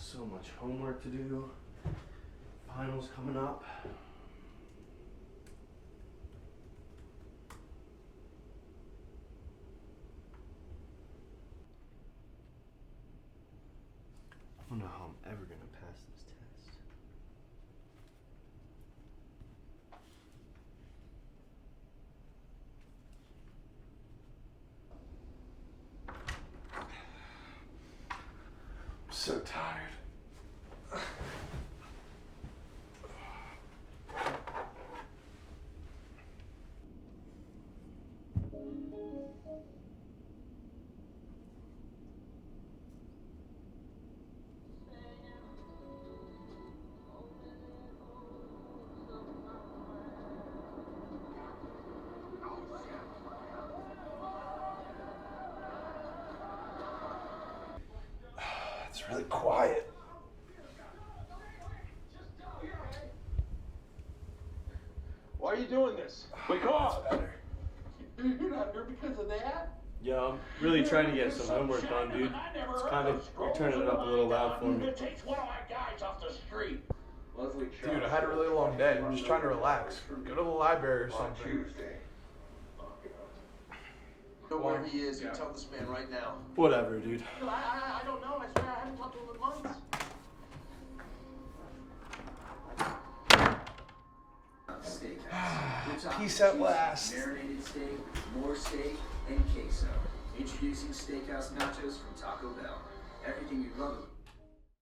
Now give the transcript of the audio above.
So much homework to do. Finals coming up. I don't know how I'm ever gonna pass this test. I'm so tired. It's really quiet. Why are you doing this? Wake up! Better. You're not here because of that? Yeah, I'm really trying to get some homework done, dude. It's kind of, you're turning it up a little loud for me. It takes one of my guys off the street. Dude, I had a really long day. I'm just trying to relax. Go to the library or something. Know where he is. You tell this man right now. Whatever, dude. I don't know. I swear I haven't talked to him in months. Steakhouse. Peace at last. Marinated steak, more steak, and queso. Introducing Steakhouse Nachos from Taco Bell. Everything you'd love.